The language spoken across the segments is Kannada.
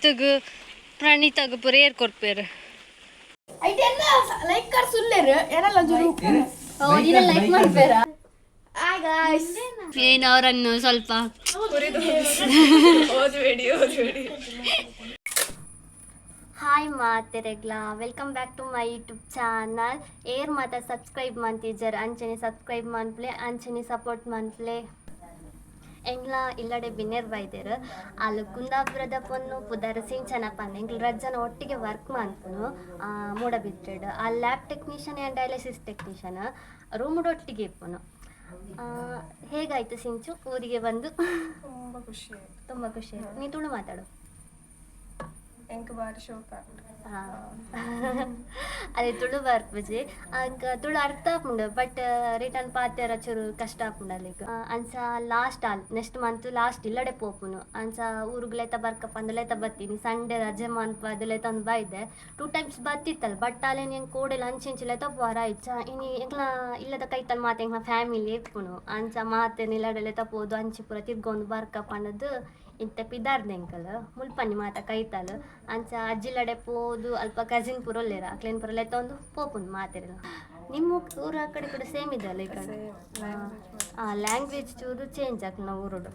ಶ್ವೇತಗ್ ಪ್ರಣೀತಾಗ ಪೂರ ಏರ್ ಕೊಡ್ಪೇರು ಐಟೆಲ್ಲ ಲೈಕ್ ಕರ್ ಸುಲ್ಲೇರು ಏನಲ್ಲ ಜುರು ಲೈಕ್ ಮಾಡ್ಬೇರ ಹಾಯ್ ಗಾಯ್ಸ್ ಏನು ಅವರನ್ನು ಸ್ವಲ್ಪ ಹಾಯ್ ಮಾತೆರೆಗ್ಲಾ welcome back to my YouTube channel ಏರ್ ಮಾತ ಸಬ್ಸ್ಕ್ರೈಬ್ ಮಾಡ್ತಿದ್ದಾರೆ ಅಂಚನೆ ಸಬ್ಸ್ಕ್ರೈಬ್ ಮಾಡ್ಪ್ಲೆ ಅಂಚನೆ ಸಪೋರ್ಟ್ ಮಾಡ್ಪ್ಲೆ ಎಂಗ್ಲ ಇಲ್ಲಡೆ ಬಿನ್ನೇರ್ ಬೈದೇರು ಅಲ್ಲಿ ಕುಂದಾಪುರದ ಪೊನ್ನು ಪುದರ್ ಸಿಂಚನ ಪಂದು ಎಂಗ್ಲ ರಜ್ಜನ ಒಟ್ಟಿಗೆ ವರ್ಕ್ ಮಾಡ್ಪುನು ಮೂಡಬಿದ್ರೆಡ್ ಆ lab technician and dialysis technician ರೂಮುಡ್ ಒಟ್ಟಿಗೆ ಇಪ್ಪುನು ಹೇಗಾಯ್ತು ಸಿಂಚು ಊರಿಗೆ ಬಂದು ತುಂಬ ಖುಷಿ ಆಯ್ತು ನೀ ತುಳು ಮಾತಾಡು ಎಂಕ್ ಬಾರಿ ಶೋಕ ಅದೇ ತುಳು ಬರ್ಪುಜಿ ತುಳು ಅರ್ಥ ಆಪುಂಡು ಬಟ್ ರಿಟರ್ನ್ ಪಾತ್ಯರ ಚೂರು ಕಷ್ಟ ಆಪುಂಡು ಅಲ್ಲಿಗೆ ಅನ್ಸ ಲಾಸ್ಟ್ ನೆಕ್ಸ್ಟ್ ಮಂತ್ ಲಾಸ್ಟ್ ಇಲ್ಲಡೆ ಪೋಪುನು ಅನ್ಸ ಊರುಗ್ಲೈತ ಬರ್ಕಪ್ಪ ಅಂದಲೈತ ಬತ್ತೀನಿ ಸಂಡೇ ರಜೆ ಮನ್ಪ ಅದಲೈತ ಒಂದು ಬೈದೆ 2 times ಬತ್ತಿತ್ತಲ್ಲ ಬಟ್ ಅಲ್ಲೇ ನೀನು ಕೋಡೆಲ್ಲ ಅಂಚಿಂಚಿಲೈತ ಪೋರ ಇಚ್ಚ ಇನ್ನು ಎಂಕ್ಲ ಇಲ್ಲದ ಕೈತಲ್ ಮಾತೆ ಎಂಕ್ಲ ಫ್ಯಾಮಿಲಿ ಇಪ್ಪುನು ಅಂಚ ಮಾತೆ ನಿಲ್ಲಡೆಲೈತ ಪೋದು ಅಂಚಿ ಪೂರ ತಿರ್ಗೊಂಡು ಬರ್ಕಪ್ಪ ಅನ್ನೋದು ಇಂತ ಪಿದಾರ್ದೆಂಕಲ್ ಮುಲ್ಪನಿ ಮಾತ ಕೈತಲು ಅಂಚ ಅಜ್ಜಿಲಡೆ ಪೋದು ಅಲ್ಪ ಕಸಿನ್ ಪುರಲ್ಲೇರ ಅಕ್ಲೇನ್ ಪುರಲ್ಲೈತ ಒಂದು ಪೋಪುಂದು ಮಾತಿರಲ್ಲ ನಿಮ್ಮ ಊರ ಕಡೆ ಕೂಡ ಸೇಮ್ ಇದೆಯಲ್ಲ ಈ ಕಡೆ ಲ್ಯಾಂಗ್ವೇಜ್ ಚೂರು ಚೇಂಜ್ ಆಗ್ತದೆ ನಾವು ಊರೋಡು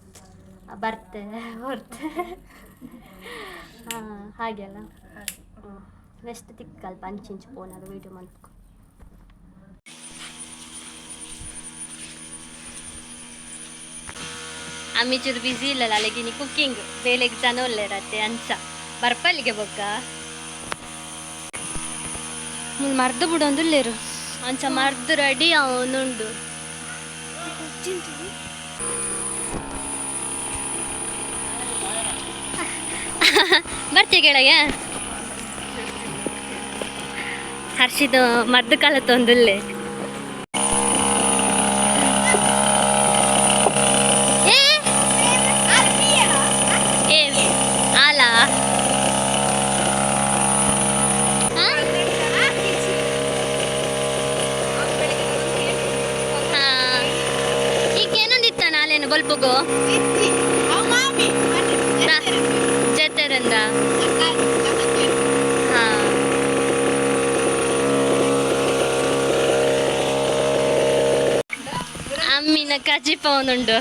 ಬರ್ತೆ ಹೊರ್ತೆ ಹಾಗೆ ಅಲ್ಲ ನೆಕ್ಸ್ಟ್ ತಿಕ್ಕಲ್ಪ ಅಂಚಿಂಚು ಪೋನದು ವೀಡಿಯೋ ಮಾಡ್ಕೊ ಅಮ್ಮಿ ಚೂರು ಬಿಸಿ ಇಲ್ಲಲ್ಲ ಅಲ್ಲಿಗೆ ಕುಕ್ಕಿಂಗ್ ಬೇಲೆಗೆ ಜನ ಒಳ್ಳೆರತ್ತೆ ಅಂಚ ಬರ್ಪಲ್ಲಿಗೆ ಬೊಕ್ಕ ಮರ್ದು ಬಿಡೊಂದುಲ್ಲೇರು ಅಂಚ ಮರ್ದು ರೆಡಿ ಅವನುಂಡು ಬರ್ತೀಯ ಕೆಳಗೆ ಹರ್ಷಿದು ಮರ್ದು ಕಾಲತ್ತೊಂದುಲ್ಲೇ ಬಲ್ಪಗೋ ಜತೆರಂದ ಅಮ್ಮಿನ ಕಜಿಪ ಒಂದುಂಡು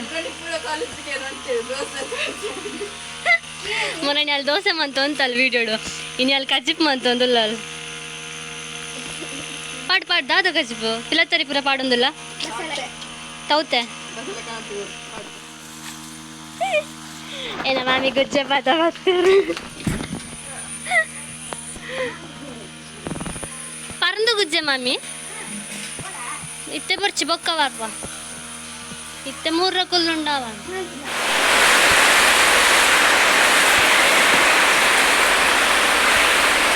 ಮೊನ್ನೆ ಅಲ್ಲಿ ದೋಸೆ ಮಂತು ಅಂತಲ್ಲ ವೀಡಿಯೋಡು ಇನ್ನು ಅಲ್ಲಿ ಕಜಿಪ್ ಮಂತು ಒಂದಿಲ್ಲ ಅಲ್ಲಿ ಪಾಡು ದಾದ ಕಜಿಪು ಪಿಲತ್ತರಿ ಪೂರ ಪಾಡೊಂದಿಲ್ಲ ತೌತೆ ಏನ ಮಾಮಿ ಗುಜ್ಜೆ ಪಾತ ಬರ್ತಾರೆ ಪರಂದು ಗುಜ್ಜೆ ಮಾಮಿ ಇತ್ತೆ ಬರ್ಚಿ ಬೊಕ್ಕವಾರ್ಪ ಇತ್ತೆ 3 ರಕುಲ್ಲುಂಡಾವ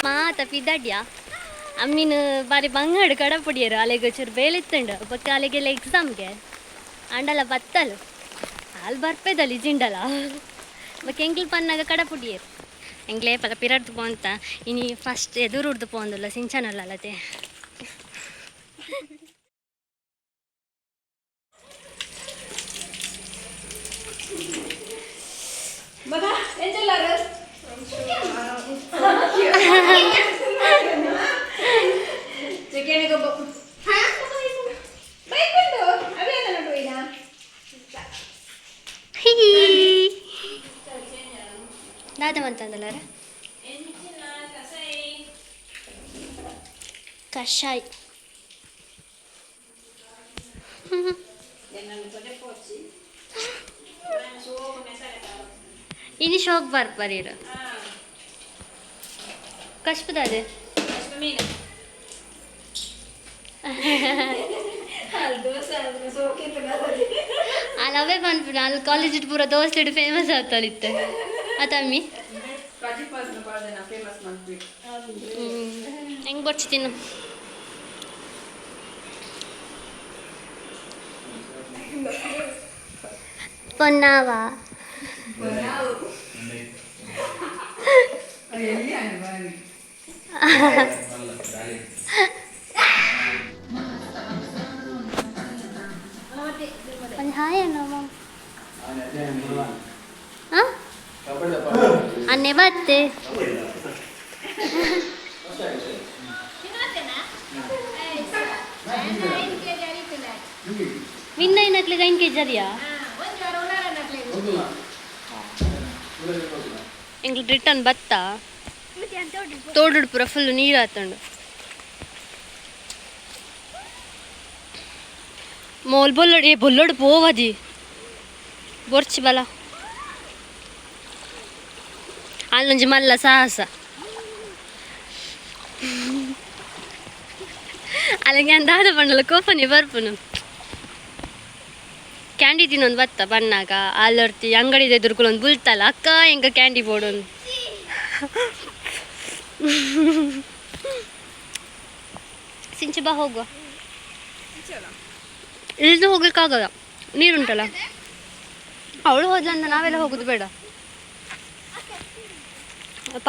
ಮಾತ ಪಿದಡ್ಯ ಅಮ್ಮಿನ ಬಾರಿ ಬಂಗಾಡು ಕಡಪುಡಿಯರು ಅಲೆಗೆ ಚೂರು ಬೇಲಿತ್ತಂಡು ಬೊಕ್ಕ ಅಲೆಗೆಲ್ಲ ಎಕ್ಸಾಮ್ಗೆ ಅಂಡಲ ಬತ್ತಲು ಅಲ್ಲಿ ಬರ್ಪೇದಲ್ಲಿ ಜಿಂಡಲ ಬೊಕ್ಕ ಎಂಕ್ಲು ಪನ್ನಾಗ ಕಡಪುಡಿಯರು ಎಂಕ್ಲೇ ಪದ ಪಿರಡ್ದು ಪೋಂತ ಇನಿ ಫಸ್ಟ್ ಎದುರು ಉಡ್ದು ಪೋಂದುಲ್ಲ ಸಿಂಚನಲ್ಲ ಅಲ್ಲತೆ ದಾದವಂತಂದಲ್ಲ ಕಷಾಯ ಇನಿ ಶೋಕ್ ಬರ್ಪರೀರು ಕಷ್ಪದಾದೆ ಅಲ್ಲಿ ಅವೇ ಬಂದ್ಬಿಡ ಅಲ್ಲಿ ಕಾಲೇಜ್ ಪೂರ ದೋಸೆ ಇಟ್ಟು ಫೇಮಸ್ ಆಗ್ತಾಳಿತ್ತೆ ಆತಮ್ಮಿ ಹೆಂಗೆ ಬರ್ಚಿ ತಿನ್ನು ಪೊನ್ನಾವ ಒಂದು ಹಾಯ್ ಅಣ್ಣಮ್ಮ ಅನ್ನೆ ಬತ್ತೆ ವಿನ್ನ ಏನಕ್ಲಿಗೆ 5 kg ಅರಿಯಾ ಎಂಗ್ಳು ರಿಟರ್ನ್ ಬತ್ತ ತೋಡು ಪೂರ ಫುಲ್ ನೀರು ಆತಂಡು ಮೋಲ್ ಬೊಲ್ಲೋಡು ಪೋವದಿ ಬೊರ್ಚಿ ಬಲ ಅಲ್ಲೊಂಜಿ ಮಲ್ಲ ಸಾಹಸ ಅಲ್ಲಿಗೆ ಅಂದಾದ ಬಣ್ಣಲ ಕೋಪನಿ ಬರ್ಪುನು ಕ್ಯಾಂಡಿ ತಿನ್ನೊಂದು ಬತ್ತ ಬಣ್ಣಾಗ ಅಲ್ಲೊರ್ತಿ ಅಂಗಡಿದ ಎದುರುಗಳೊಂದು ಬುಲ್ತಲ್ಲ ಅಕ್ಕ ಹೆಂಗ ಕ್ಯಾಂಡಿ ಬೋಡೊಂದು ಸಿಂಚೆ ಬಾ ಹೋಗುವ ಇಳಿದು ಹೋಗ್ಲಿಕ್ಕಾಗಲ್ಲ ನೀರುಂಟಲ್ಲ ಅವಳು ಹೋದ್ಲಂದ ನಾವೆಲ್ಲ ಹೋಗುದು ಬೇಡ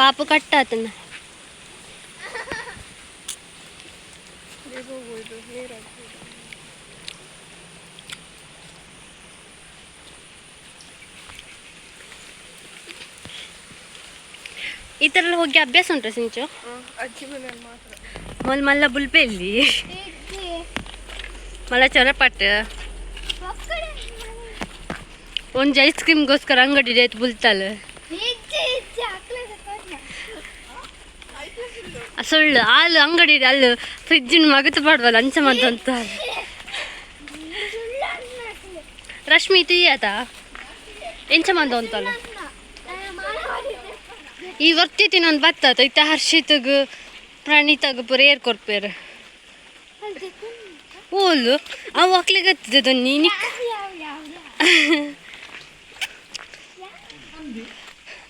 ಪಾಪು ಕಟ್ಟಾತನ್ನ ಈ ಥರ ಎಲ್ಲ ಹೋಗಿ ಅಭ್ಯಾಸ ಉಂಟಾ ಸಿಂಚು ಮೊಲ್ ಮಲ್ಲ ಬುಲ್ಪೆಲ್ಲಿ ಮಲ್ಲ ಚೊರಪಟ್ಟು ಒಂಜಿ ಐಸ್ ಕ್ರೀಮ್ಗೋಸ್ಕರ ಅಂಗಡಿ ಆಯ್ತು ಬುಲ್ತಲ್ಲ ಸುಳ್ಳು ಹಾಲು ಅಂಗಡಿ ಅಲ್ಲಿ ಫ್ರಿಜ್ಜಿನ ಮಗತು ಪಾಡ್ವಲ್ಲ ಅಂಚ ಅಂತ ರಶ್ಮಿ ತುಯ್ಯಾತ ಎಂಚ ಮಂದ ಅಂತಲ್ಲ ಈ ವರ್ತಿ ತಿನ್ನೊಂದು ಬತ್ತಾತ ಇತ್ತ ಹರ್ಷಿತಗ ಪ್ರಣೀತಾಗ ಪೂರ ಏರ್ ಕೊರ್ಪೇರು ಓಲು ಅವು ಅಕ್ಲಿಗೆ ಹತ್ತಿದ ನೀನು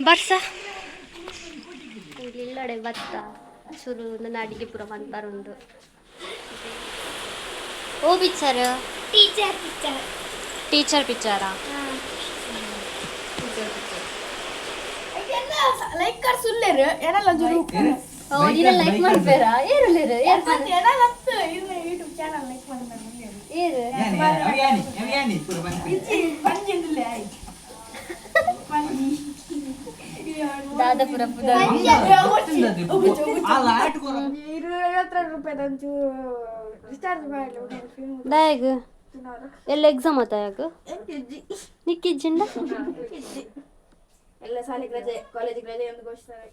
ಬರ್ಸ ಇಲ್ಲಡೆ ಬತ್ತ ಶುರು ನನ್ನ ಅಡಿಗೆ ಪೂರ ಬಂದು ಬರುಂಡು ಓ ಪಿಕ್ಚರ್ ಟೀಚರ್ ಪಿಕ್ಚರಾ ಲೈಕ್ ಕರ್ ಸುಳ್ಳೇರು ಏನಲ್ಲ ಜುರು ಓ ನೀನು ಲೈಕ್ ಮಾಡ್ಬೇರಾ ಏರು ಏನಲ್ಲ ಯೂಟ್ಯೂಬ್ ಚಾನಲ್ ಲೈಕ್ ಮಾಡ್ತಾರೆ ಏರು ಪಂಜಿಂದಲೇ ಆಯ್ತು ಪಂಜಿ ದಾದಾಪುರ ರೂಪಾಯಿದಂಚು ರಿಚಾರ್ಜ್ ಮಾಡಿ ಡಾಯಗ್ ಎಲ್ಲ ಎಕ್ಸಾಮ್ ಆತಾಯಾಗ ನಿಕ್ಕಿಜ್ಜಿಂಡ ಎಲ್ಲ ಶಾಲೆಗೆ ರಜೆ ಕಾಲೇಜಿಗೆ ರಜೆ ಒಂದು ಘೋಷಣೆ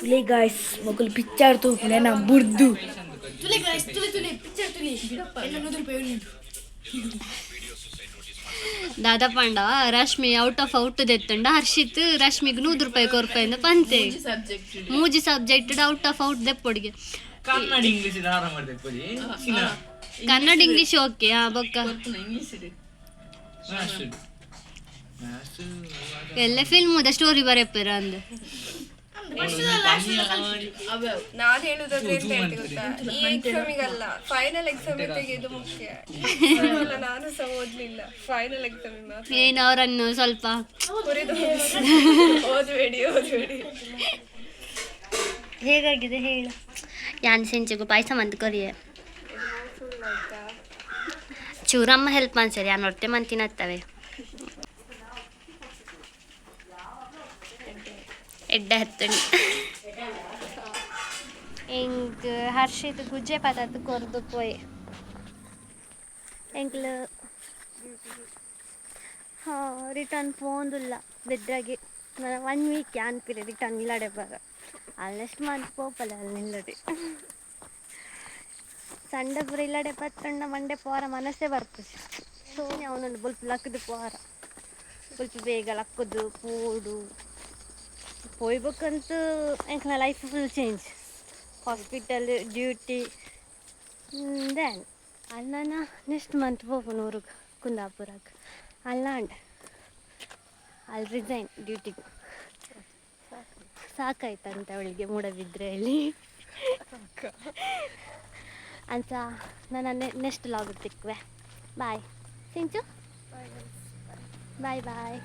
ತುಲಿ ಗಾಯ್ಸ್ ಮಕ್ಕಳು ಪಿಕ್ಚರ್ ತೂಕಲೆ ನಾ ಬುರ್ದು ತುಲಿ ಗಾಯ್ಸ್ ತುಲಿ ಪಿಕ್ಚರ್ ತುಲಿ ಎಲ್ಲ 100 ರೂಪಾಯಿ ದಾದಾ ಪಂಡ ರಶ್ಮಿ ಔಟ್ ಆಫ್ ಔಟ್ ದೆತ್ತಂಡ ಹರ್ಷಿತ್ ರಶ್ಮಿಗೆ 100 ರೂಪಾಯಿ ಕೊರ್ಪಾಯಿಂದ ಪಂತೆ ಮೂಜಿ ಸಬ್ಜೆಕ್ಟ್ ಔಟ್ ಆಫ್ ಔಟ್ ದೆಪ್ಪೊಡಿಗೆ ಕನ್ನಡ ಇಂಗ್ಲಿಷ್ ಓಕೆ ಬೊಕ್ಕ ಎಲ್ಲ ಫಿಲ್ಮದ ಸ್ಟೋರಿ ಬರೆಪ್ಪೇರ ಅಂದ ನಾನು ಹೇಳುದಾದ್ರೆ ಎಂತ ಹೇಳ್ತಿ ಗೊತ್ತಾ, ಈ ಎಕ್ಸಾಮಿಗಲ್ಲ ಫೈನಲ್ ಎಕ್ಸಾಮ್ ತೆಗೆದು ಮುಖ್ಯ. ನಾನು ಸಹ ಓದ್ಲಿಲ್ಲ, ಫೈನಲ್ ಎಕ್ಸಾಮ್ ಏನು ಅವರನ್ನು ಸ್ವಲ್ಪ ಓದ್ಬೇಡಿ ಹೇಗಾಗಿದೆ ಹೇಳು. ಯಾನ್ ಸೆಂಚೆಗೂ ಪಾಯಸ ಮಂತ್ ಕೊರಿಯೆ ಚೂರಮ್ಮ ಹೆಲ್ಪ್ ಮಾಡ್ಸರಿ ಯಾನ್ ಹೊಟ್ಟೆ ಮಂತಿನತ್ತವೆ ಎಡ್ಡೆ ಹತ್ತಣಿ ಎಂಕ್ ಹರ್ಷಿತ್ ಗುಜ್ಜೆ ಪದಾರ್ಥ ಕೊರ್ದು ಪೋಯ್ ಎಂಕ್ಲು ರಿಟರ್ನ್ ಪೋಂದುಲ್ಲ ಬೆದ್ರಾಗಿ 1 ವೀಕ್ ಅನ್ಪಿರಿ ರಿಟರ್ನ್ ಇಲ್ಲಡೆ ಬರ ಅಲ್ಲೆಷ್ಟು ಮಂತ್ ಪೋಪಲ್ಲ ಅಲ್ಲಿ ನಿಲ್ಲದೆ ಸಂಡೆ ಪುರ ಇಲ್ಲಡೆ ಪತ್ತಂಡ ಮಂಡೆ ಪೋರ ಮನಸ್ಸೇ ಬರ್ತದೆ. ಸೋನಿ ಅವನೊಂದು ಬುಲ್ಪ್ ಲಕ್ಕದು ಪೋರ ಬುಲ್ಪ್ ಬೇಗ ಲಕ್ಕದು ಪೋಡು ಹೋಯ್ಬೇಕಂತೂ ಎಂಕ್ನ life full change. Hospital duty ದೆನ್ ಅಲ್ಲ ನೆಕ್ಸ್ಟ್ ಮಂತ್ ಹೋಗೋಣ ಊರಿಗೆ ಕುಂದಾಪುರಕ್ಕೆ ಅಲ್ಲಾಂಡ್ ಅಲ್ಲಿ ರಿಸೈನ್ ಡ್ಯೂಟಿಗೆ ಸಾಕಾಯ್ತಂತ ಅವಳಿಗೆ ಮೂಡಬಿದ್ರೆಯಲ್ಲಿ ಅಂತ ನಾನು ನೆಕ್ಸ್ಟ್ ಲಾಗ್ ತಿಕ್ವೆ. ಬಾಯ್ ಸಿಂಚು ಬಾಯ್ ಬಾಯ್.